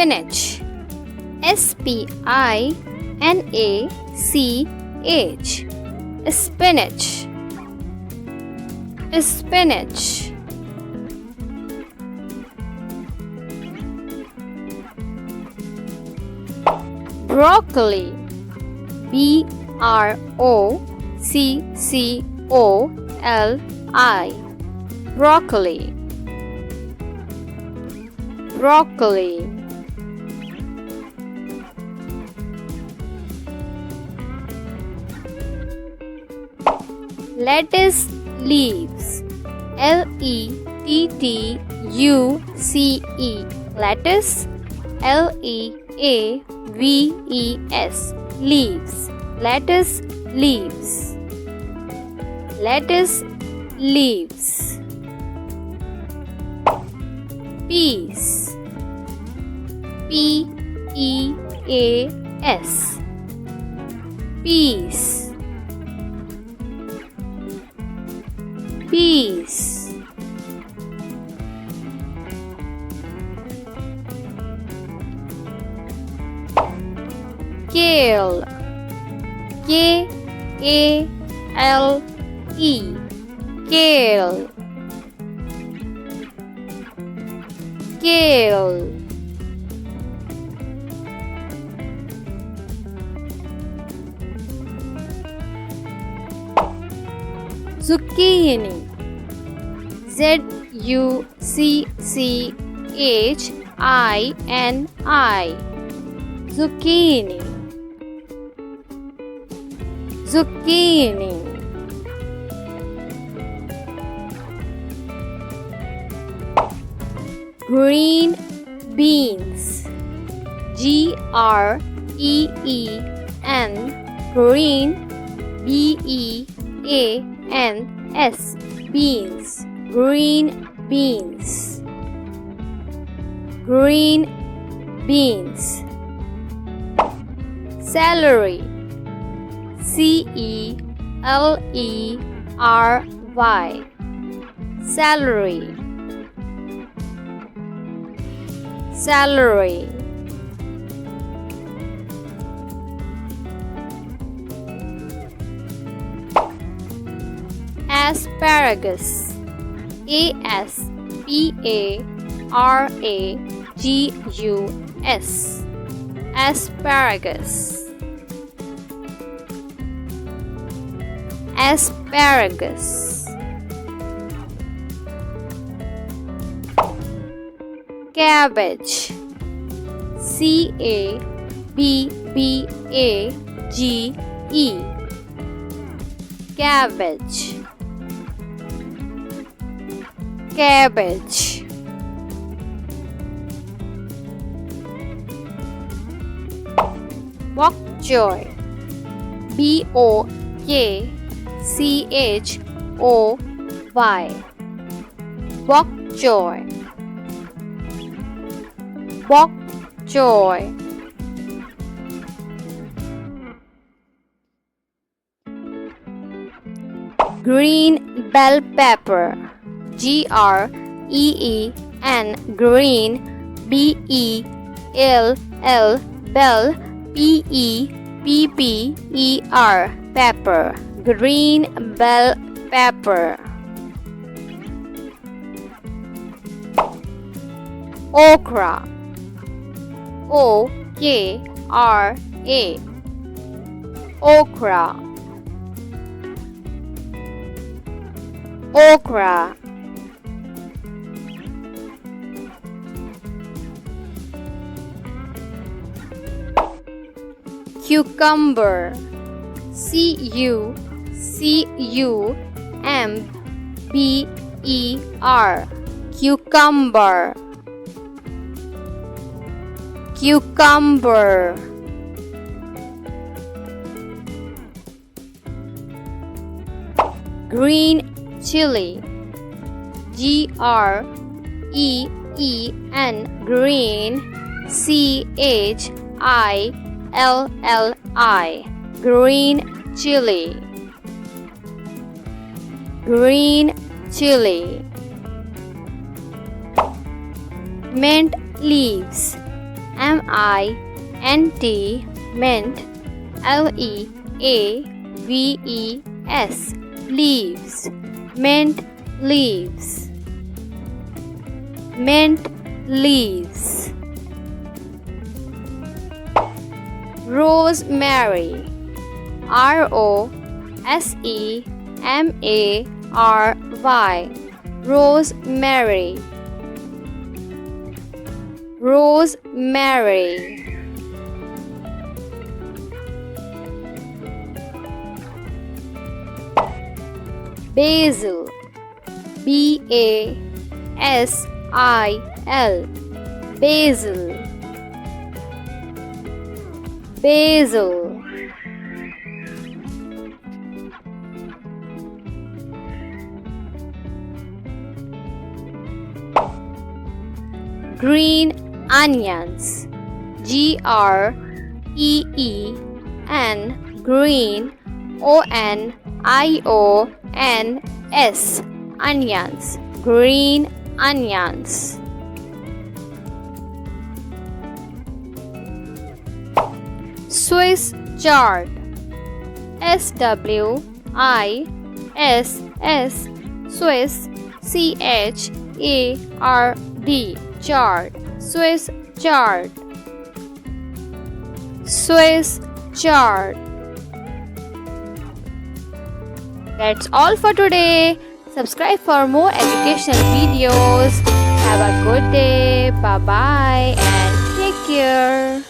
spinach. spinach. Spinach. Spinach. Broccoli. broccoli. Broccoli. Broccoli. Lettuce leaves. lettuce. Lettuce. leaves. Leaves. Lettuce leaves. Lettuce leaves. Peas. peas. Peas. Peas. Kale. kale. Kale. Kale. Zucchini. zucchini. Zucchini. Zucchini. Green beans. green. Green. beans. Beans. Green beans. Green beans. Celery. celery. Celery. Celery. Asparagus. asparagus. Asparagus. Asparagus. Cabbage. cabbage. Cabbage. Cabbage. Bok choy. bokchoy. Bok choy. Bok choy. Green bell pepper. green. Green. bell. Bell. pepper. Pepper. Green bell pepper. Okra. okra. Okra. Okra. Cucumber. cucumber. Cucumber. Cucumber. Green chili. green. chilli. Green chili. Green chili. Mint leaves. mint, mint, leaves, leaves, mint leaves, mint leaves. Rosemary, rosemary, rosemary, rosemary. Basil, basil, basil, basil. Green onions, green, green, onions, onions, green onions. Swiss chard, SWISS, Swiss, CHARD, chard, Swiss chard, Swiss chard. That's all for today. Subscribe for more educational videos. Have a good day. Bye bye and take care.